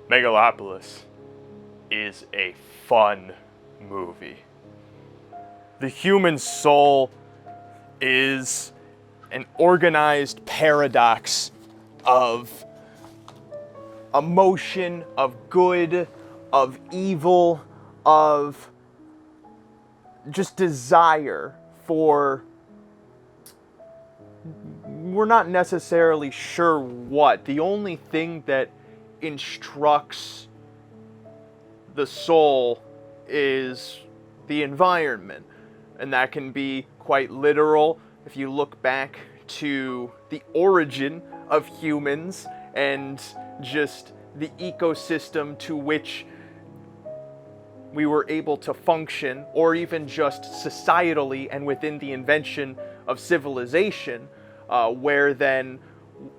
Megalopolis is a fun movie. The human soul is an organized paradox of emotion, of good, of evil, of just desire for, we're not necessarily sure what. The only thing that instructs the soul is the environment, and that can be quite literal. If you look back to the origin of humans and just the ecosystem to which we were able to function, or even just societally and within the invention of civilization, where then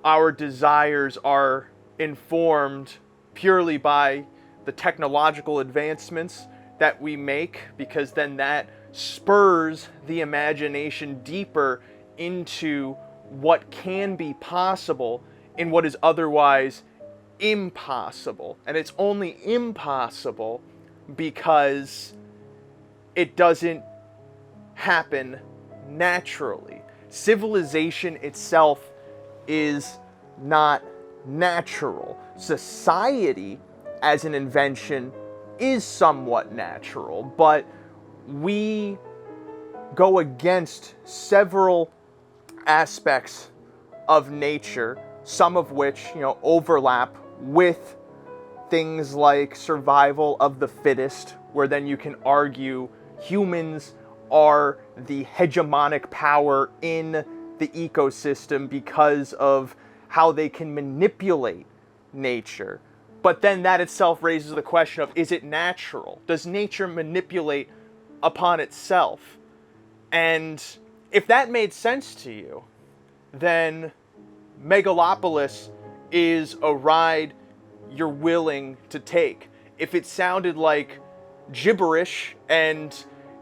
our desires are informed purely by the technological advancements that we make, because then that spurs the imagination deeper into what can be possible in what is otherwise impossible. And it's only impossible because it doesn't happen naturally. Civilization itself is not natural. Society as an invention is somewhat natural, but we go against several aspects of nature, some of which, overlap with things like survival of the fittest, where then you can argue humans are the hegemonic power in the ecosystem because of how they can manipulate nature. But then that itself raises the question of, is it natural? Does nature manipulate upon itself? And if that made sense to you, then Megalopolis is a ride you're willing to take. If it sounded like gibberish and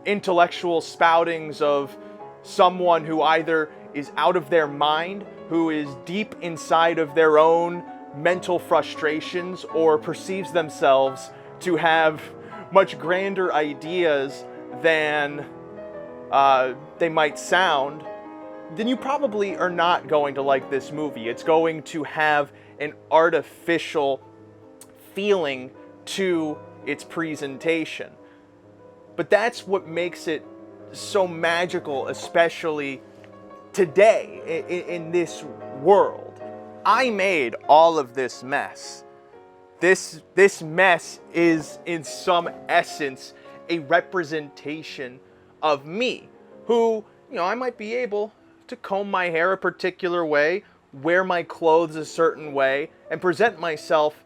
intellectual spoutings of someone who either is out of their mind, who is deep inside of their own mental frustrations, or perceives themselves to have much grander ideas than they might sound, then you probably are not going to like this movie. It's going to have an artificial feeling to its presentation. But that's what makes it so magical, especially today in this world. I made all of this mess. This mess is, in some essence, a representation of me, who, I might be able to comb my hair a particular way, wear my clothes a certain way, and present myself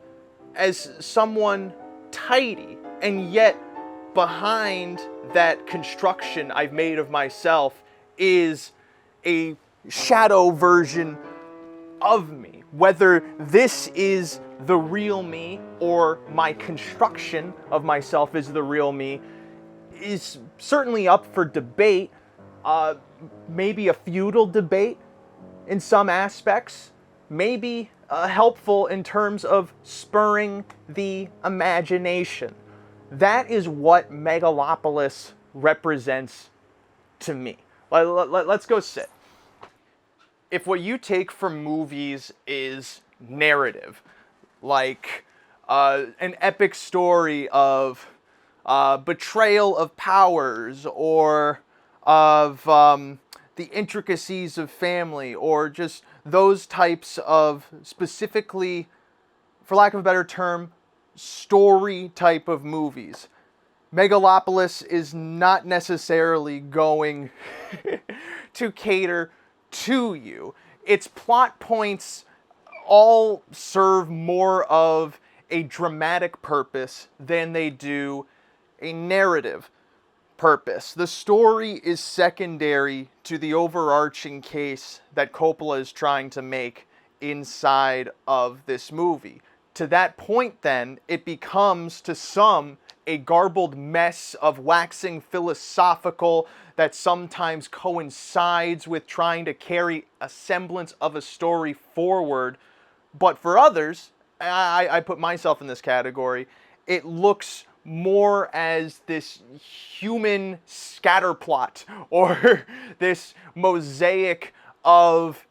as someone tidy, and yet behind that construction I've made of myself is a shadow version of me. Whether this is the real me or my construction of myself is the real me is certainly up for debate, maybe a futile debate in some aspects, maybe helpful in terms of spurring the imagination. That is what Megalopolis represents to me. Let's go sit. If what you take from movies is narrative, like an epic story of betrayal of powers, or of the intricacies of family, or just those types of specifically, for lack of a better term, story type of movies, Megalopolis is not necessarily going to cater to you. Its plot points all serve more of a dramatic purpose than they do a narrative purpose. The story is secondary to the overarching case that Coppola is trying to make inside of this movie. To that point, then, it becomes to some a garbled mess of waxing philosophical that sometimes coincides with trying to carry a semblance of a story forward, but for others, I put myself in this category. It looks more as this human scatterplot or this mosaic of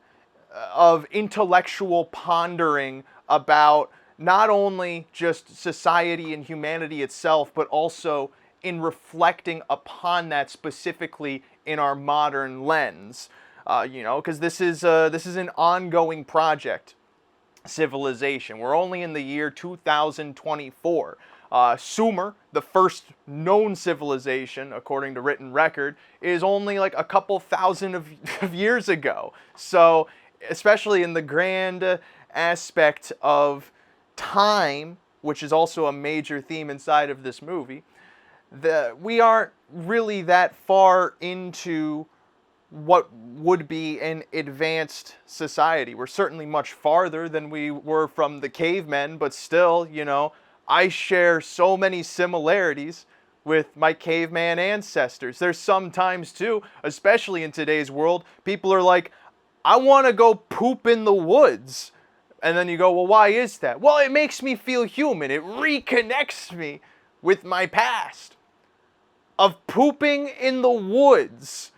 intellectual pondering about not only just society and humanity itself, but also in reflecting upon that specifically in our modern lens. Because this is an ongoing project. Civilization. We're only in the year 2024. Sumer, the first known civilization, according to written record, is only like a couple thousand of years ago. So, especially in the grand aspect of time, which is also a major theme inside of this movie, we aren't really that far into what would be an advanced society. We're certainly much farther than we were from the cavemen, but still, I share so many similarities with my caveman ancestors. There's sometimes too, especially in today's world, people are like, I want to go poop in the woods. And then you go, well, why is that? Well, it makes me feel human. It reconnects me with my past of pooping in the woods.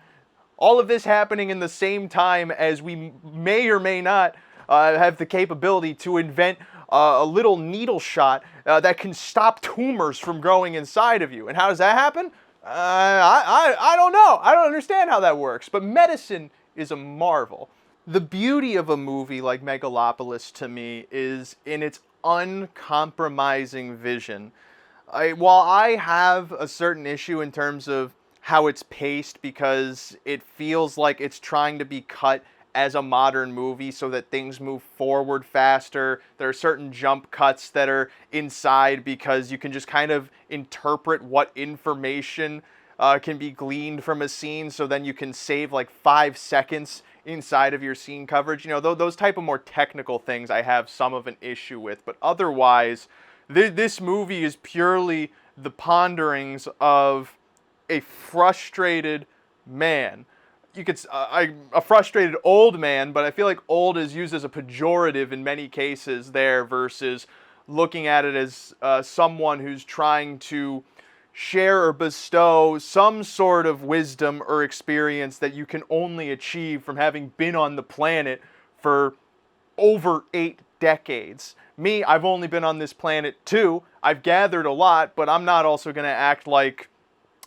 All of this happening in the same time as we may or may not have the capability to invent a little needle shot that can stop tumors from growing inside of you. And how does that happen? I don't know. I don't understand how that works. But medicine is a marvel. The beauty of a movie like Megalopolis to me is in its uncompromising vision. While I have a certain issue in terms of how it's paced, because it feels like it's trying to be cut as a modern movie so that things move forward faster. There are certain jump cuts that are inside because you can just kind of interpret what information can be gleaned from a scene, so then you can save like 5 seconds inside of your scene coverage. Those type of more technical things I have some of an issue with, but otherwise, this movie is purely the ponderings of a frustrated man. A frustrated old man, but I feel like old is used as a pejorative in many cases there, versus looking at it as someone who's trying to share or bestow some sort of wisdom or experience that you can only achieve from having been on the planet for over 8 decades. Me, I've only been on this planet 2. I've gathered a lot, but I'm not also going to act like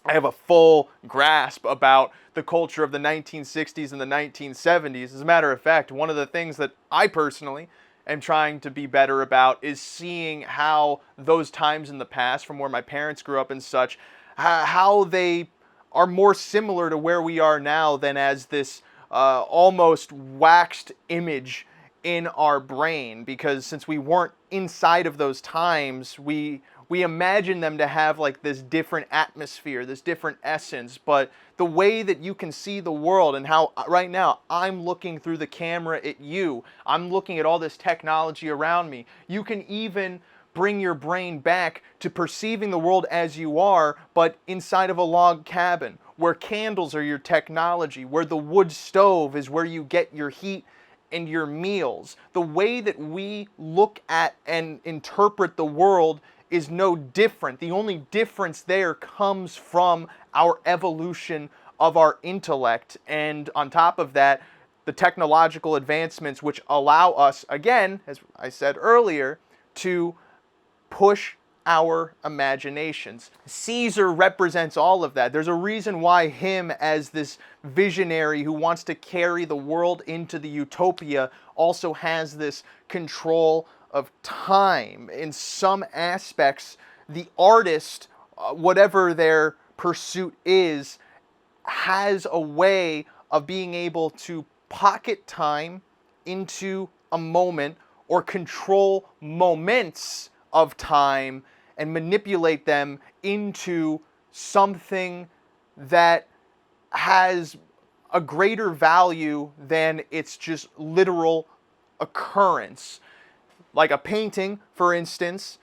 I have a full grasp about the culture of the 1960s and the 1970s. As a matter of fact, one of the things that I personally am trying to be better about is seeing how those times in the past, from where my parents grew up and such, how they are more similar to where we are now than as this almost waxed image in our brain. Because since we weren't inside of those times, we imagine them to have like this different atmosphere, this different essence. But the way that you can see the world, and how right now I'm looking through the camera at you, I'm looking at all this technology around me. You can even bring your brain back to perceiving the world as you are, but inside of a log cabin, where candles are your technology, where the wood stove is where you get your heat and your meals. The way that we look at and interpret the world is no different. The only difference there comes from our evolution of our intellect. And on top of that, the technological advancements which allow us, again, as I said earlier, to push our imaginations. Caesar represents all of that. There's a reason why him, as this visionary who wants to carry the world into the utopia, also has this control of time. In some aspects, the artist, whatever their pursuit is, has a way of being able to pocket time into a moment, or control moments of time and manipulate them into something that has a greater value than its just literal occurrence. Like a painting, for instance,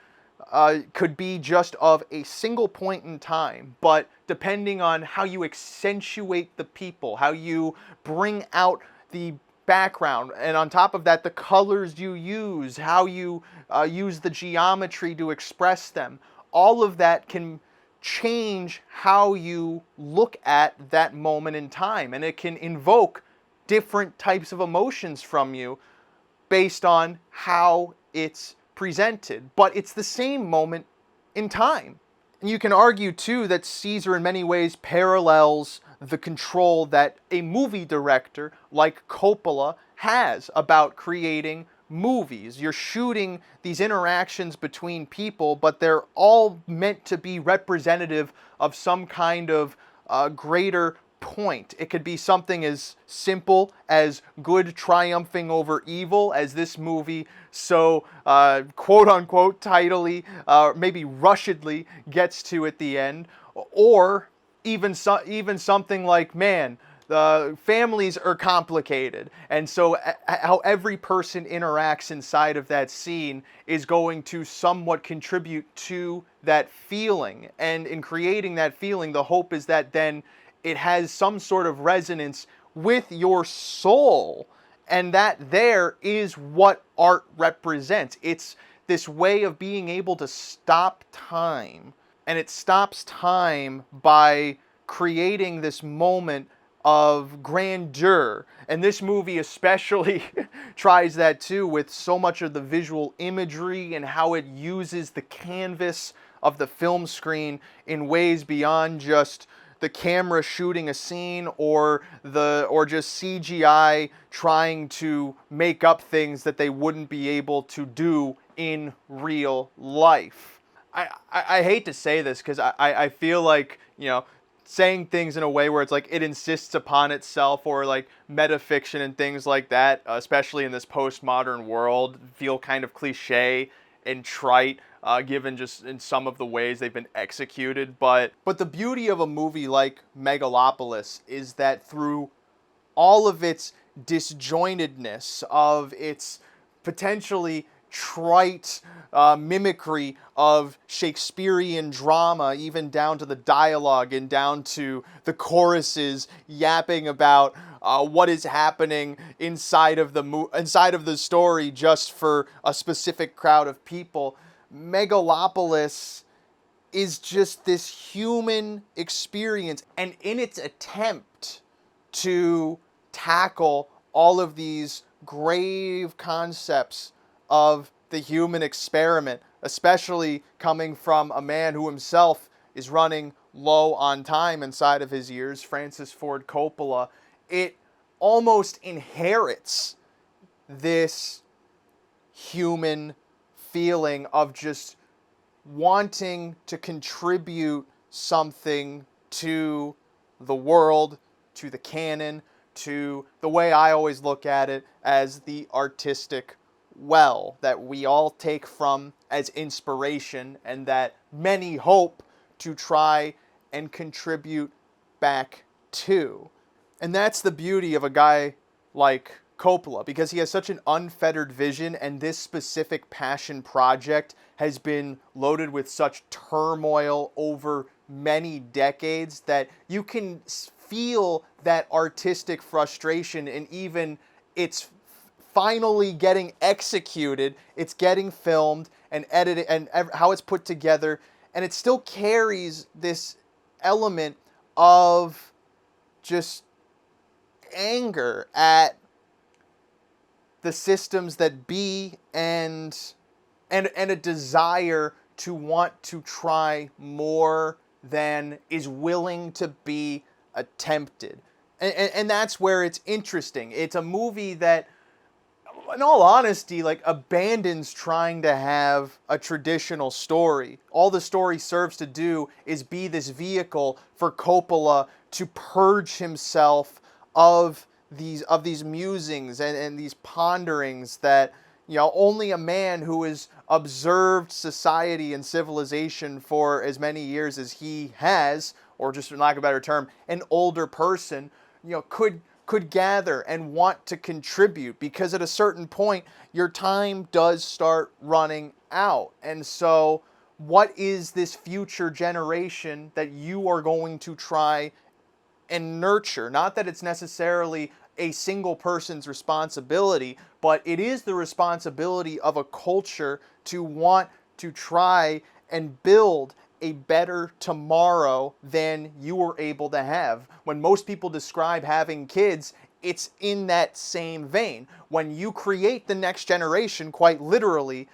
could be just of a single point in time, but depending on how you accentuate the people, how you bring out the background, and on top of that, the colors you use, how you use the geometry to express them, all of that can change how you look at that moment in time, and it can invoke different types of emotions from you based on how it's presented. But it's the same moment in time. And you can argue too that Caesar in many ways parallels the control that a movie director like Coppola has about creating movies. You're shooting these interactions between people, but they're all meant to be representative of some kind of greater point. It could be something as simple as good triumphing over evil, as this movie so quote unquote tidily, maybe rushedly gets to at the end, or even something like, man, the families are complicated, and so how every person interacts inside of that scene is going to somewhat contribute to that feeling. And in creating that feeling, the hope is that then it has some sort of resonance with your soul, and that there is what art represents. It's this way of being able to stop time, and it stops time by creating this moment of grandeur. And this movie especially tries that too, with so much of the visual imagery and how it uses the canvas of the film screen in ways beyond just the camera shooting a scene or just CGI trying to make up things that they wouldn't be able to do in real life. I hate to say this because I feel like, saying things in a way where it's like it insists upon itself, or like metafiction and things like that, especially in this postmodern world, feel kind of cliche and trite, given just in some of the ways they've been executed. But the beauty of a movie like Megalopolis is that through all of its disjointedness, of its potentially trite mimicry of Shakespearean drama, even down to the dialogue and down to the choruses yapping about what is happening inside of the story just for a specific crowd of people. Megalopolis is just this human experience, and in its attempt to tackle all of these grave concepts of the human experiment, especially coming from a man who himself is running low on time inside of his years, Francis Ford Coppola, it almost inherits this human feeling of just wanting to contribute something to the world, to the canon, to the way I always look at it as the artistic well that we all take from as inspiration, and that many hope to try and contribute back to. And that's the beauty of a guy like Coppola, because he has such an unfettered vision, and this specific passion project has been loaded with such turmoil over many decades that you can feel that artistic frustration, and even it's finally getting executed, it's getting filmed and edited, and how it's put together, and it still carries this element of just anger at the systems that be, and a desire to want to try more than is willing to be attempted. And that's where it's interesting. It's a movie that, in all honesty, like, abandons trying to have a traditional story. All the story serves to do is be this vehicle for Coppola to purge himself of these musings and these ponderings that, only a man who has observed society and civilization for as many years as he has, or just for lack of a better term, an older person, could gather and want to contribute, because at a certain point your time does start running out. And so what is this future generation that you are going to try and nurture? Not that it's necessarily a single person's responsibility, but it is the responsibility of a culture to want to try and build a better tomorrow than you were able to have. When most people describe having kids, it's in that same vein. When you create the next generation, quite literally,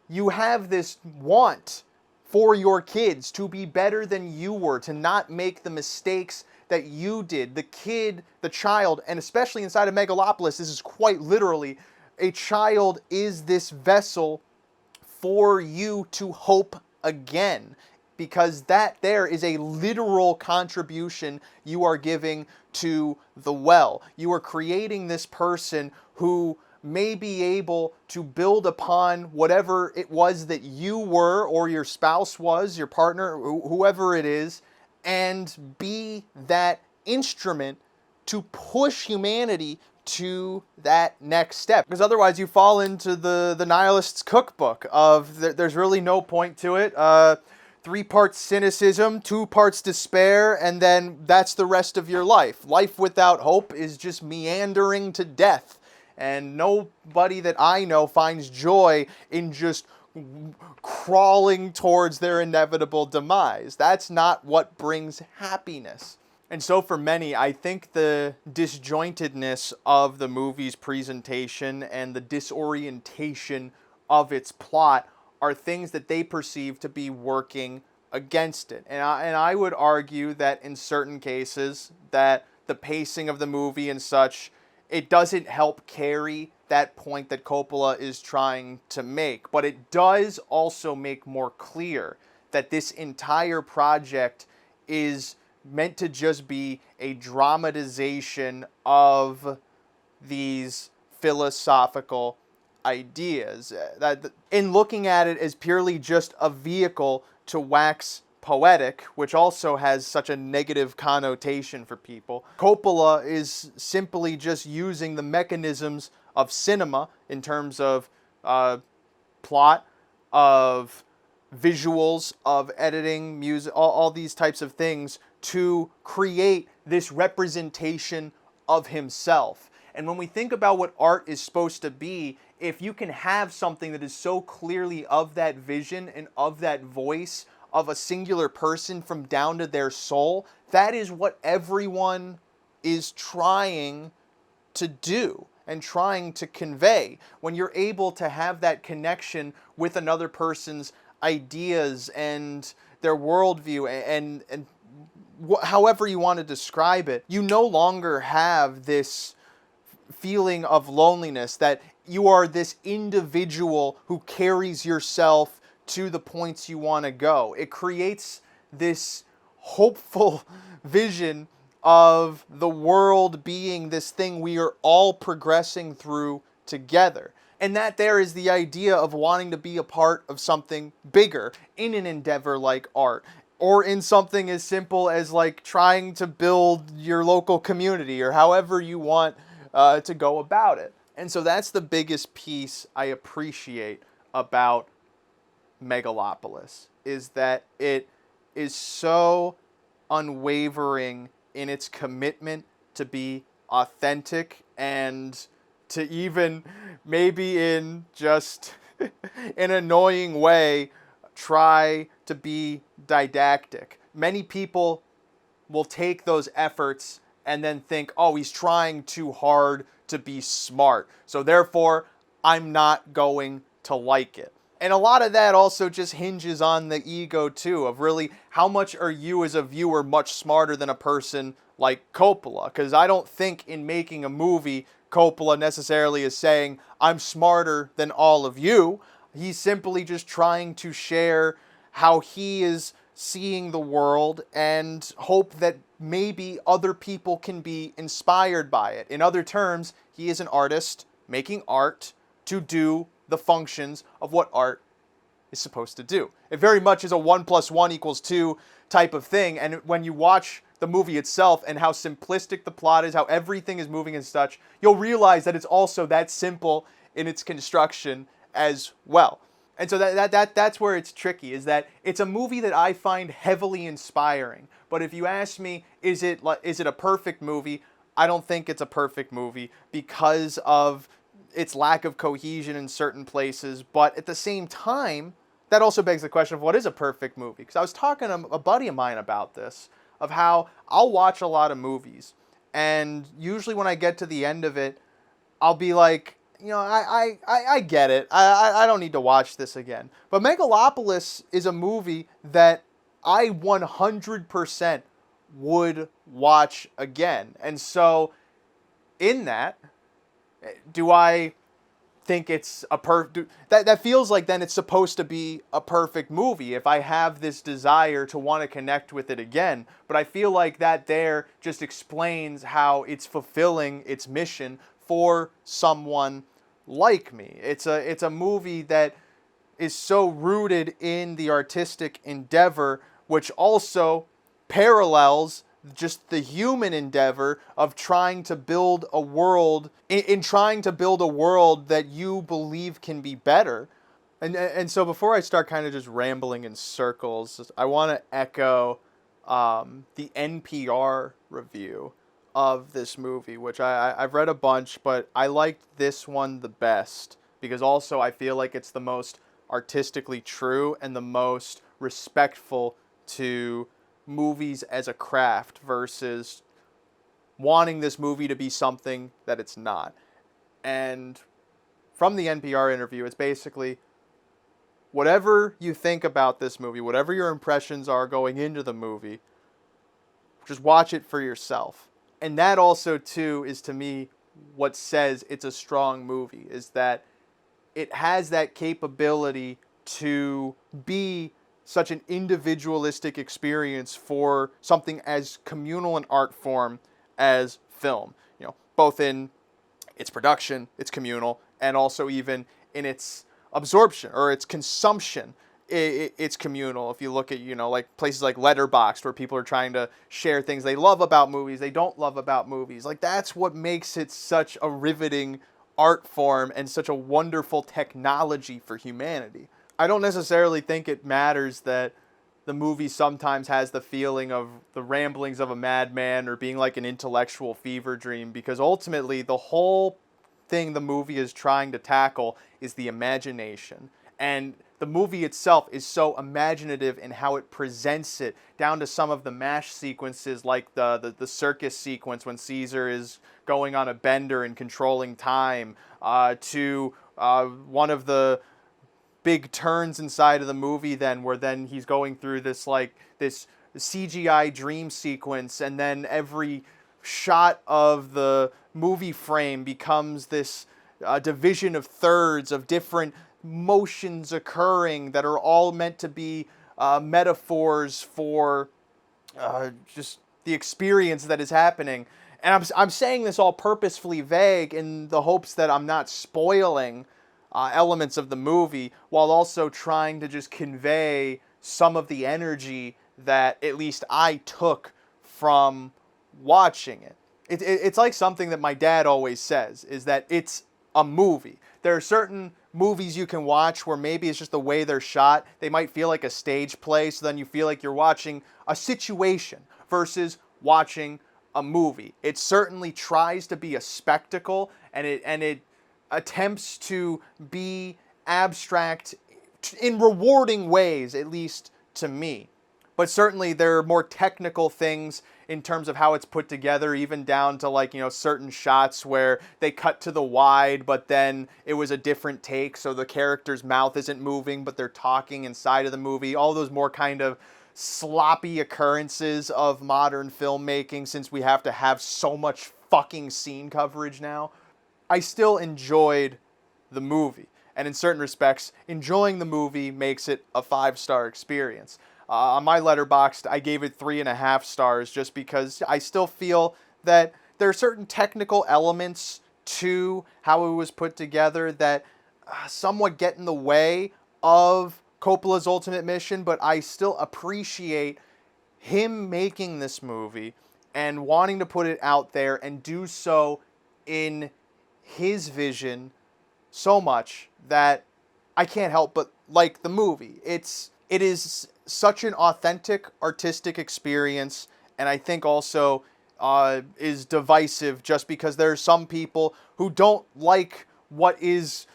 you have this want for your kids to be better than you were, to not make the mistakes that you did. The kid, the child, and especially inside of Megalopolis, this is quite literally, a child is this vessel for you to hope again, because that there is a literal contribution you are giving to the well. You are creating this person who may be able to build upon whatever it was that you were, or your spouse was, your partner, whoever it is, and be that instrument to push humanity to that next step. Because otherwise you fall into the nihilist's cookbook of there's really no point to it. 3 parts cynicism, 2 parts despair, and then that's the rest of your life. Life without hope is just meandering to death. And nobody that I know finds joy in just crawling towards their inevitable demise. That's not what brings happiness. And so for many, I think the disjointedness of the movie's presentation and the disorientation of its plot are things that they perceive to be working against it. And I would argue that in certain cases, that the pacing of the movie and such, it doesn't help carry that point that Coppola is trying to make. But it does also make more clear that this entire project is meant to just be a dramatization of these philosophical ideas. That in looking at it as purely just a vehicle to wax poetic, which also has such a negative connotation for people, Coppola is simply just using the mechanisms of cinema in terms of plot, of visuals, of editing, music, all these types of things to create this representation of himself. And when we think about what art is supposed to be, if you can have something that is so clearly of that vision and of that voice of a singular person from down to their soul, that is what everyone is trying to do and trying to convey. When you're able to have that connection with another person's ideas and their worldview and however you want to describe it, you no longer have this feeling of loneliness, that you are this individual who carries yourself to the points you want to go. It creates this hopeful vision of the world being this thing we are all progressing through together. And that there is the idea of wanting to be a part of something bigger in an endeavor like art, or in something as simple as like trying to build your local community, or however you want to go about it. And so that's the biggest piece I appreciate about Megalopolis, is that it is so unwavering in its commitment to be authentic and to even maybe in just an annoying way try to be didactic. Many people will take those efforts and then think, oh, he's trying too hard to be smart, so therefore I'm not going to like it. And a lot of that also just hinges on the ego too, of really how much are you as a viewer much smarter than a person like Coppola? Because I don't think in making a movie Coppola necessarily is saying I'm smarter than all of you. He's simply just trying to share how he is seeing the world and hope that maybe other people can be inspired by it. In other terms, he is an artist making art to do the functions of what art is supposed to do. It very much is a 1 + 1 = 2 type of thing. And when you watch the movie itself and how simplistic the plot is, how everything is moving and such, you'll realize that it's also that simple in its construction as well. And so that's where it's tricky, is that it's a movie that I find heavily inspiring. But if you ask me, is it a perfect movie? I don't think it's a perfect movie because of its lack of cohesion in certain places. But at the same time, that also begs the question of what is a perfect movie? Because I was talking to a buddy of mine about this, of how I'll watch a lot of movies, and usually when I get to the end of it, I'll be like, I get it. I don't need to watch this again. But Megalopolis is a movie that I 100% would watch again. And so, in that, do I think it's that feels like then it's supposed to be a perfect movie if I have this desire to want to connect with it again. But I feel like that there just explains how it's fulfilling its mission for someone like me. It's a movie that is so rooted in the artistic endeavor, which also parallels just the human endeavor of trying to build a world, in trying to build a world that you believe can be better. And so before I start kind of just rambling in circles, I want to echo the NPR review of this movie, which I've read a bunch, but I liked this one the best because also I feel like it's the most artistically true and the most respectful to movies as a craft versus wanting this movie to be something that it's not. And from the NPR interview, it's basically whatever you think about this movie, whatever your impressions are going into the movie, just watch it for yourself. And that also, too, is to me what says it's a strong movie, is that it has that capability to be such an individualistic experience for something as communal an art form as film. Both in its production, its communal, and also even in its absorption or its consumption. It's communal. If you look at, like places like Letterboxd where people are trying to share things they love about movies, they don't love about movies. Like that's what makes it such a riveting art form and such a wonderful technology for humanity. I don't necessarily think it matters that the movie sometimes has the feeling of the ramblings of a madman or being like an intellectual fever dream, because ultimately the whole thing the movie is trying to tackle is the imagination. And the movie itself is so imaginative in how it presents it, down to some of the MASH sequences, like the circus sequence when Caesar is going on a bender and controlling time, to one of the big turns inside of the movie then where then he's going through this CGI dream sequence, and then every shot of the movie frame becomes this division of thirds of different motions occurring that are all meant to be metaphors for just the experience that is happening. And I'm saying this all purposefully vague in the hopes that I'm not spoiling elements of the movie, while also trying to just convey some of the energy that at least I took from watching it. It's like something that my dad always says, is that it's a movie. There are certain movies you can watch where maybe it's just the way they're shot. They might feel like a stage play, so then you feel like you're watching a situation versus watching a movie. It certainly tries to be a spectacle, and it attempts to be abstract in rewarding ways, at least to me. But certainly there are more technical things in terms of how it's put together, even down to certain shots where they cut to the wide, but then it was a different take, so the character's mouth isn't moving, but they're talking inside of the movie. All those more kind of sloppy occurrences of modern filmmaking, since we have to have so much fucking scene coverage now. I still enjoyed the movie. And in certain respects, enjoying the movie makes it a 5-star experience. On my Letterboxd, I gave it 3.5 stars just because I still feel that there are certain technical elements to how it was put together that somewhat get in the way of Coppola's ultimate mission, but I still appreciate him making this movie and wanting to put it out there and do so in his vision so much that I can't help but like the movie. It is such an authentic artistic experience, and I think also is divisive just because there are some people who don't like what is,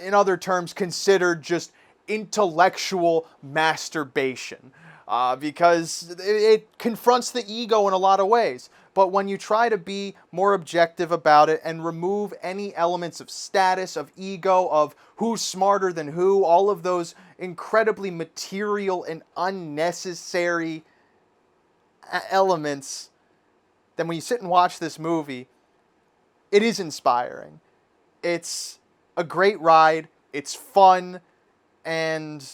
in other terms, considered just intellectual masturbation. Because it confronts the ego in a lot of ways. But when you try to be more objective about it and remove any elements of status, of ego, of who's smarter than who, all of those incredibly material and unnecessary elements, then when you sit and watch this movie, it is inspiring. It's a great ride, it's fun, and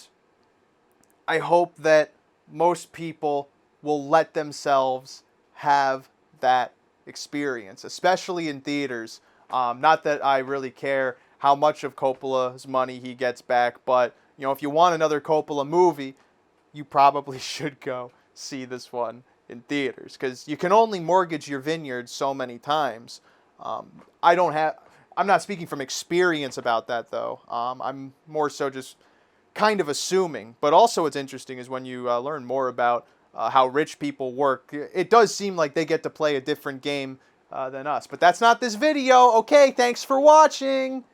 I hope that most people will let themselves have that experience, especially in theaters. Not that I really care how much of Coppola's money he gets back, but if you want another Coppola movie, you probably should go see this one in theaters, because you can only mortgage your vineyard so many times. I'm not speaking from experience about that, though. I'm more so just kind of assuming. But also what's interesting is when you learn more about how rich people work, it does seem like they get to play a different game than us. But that's not this video. Okay, thanks for watching.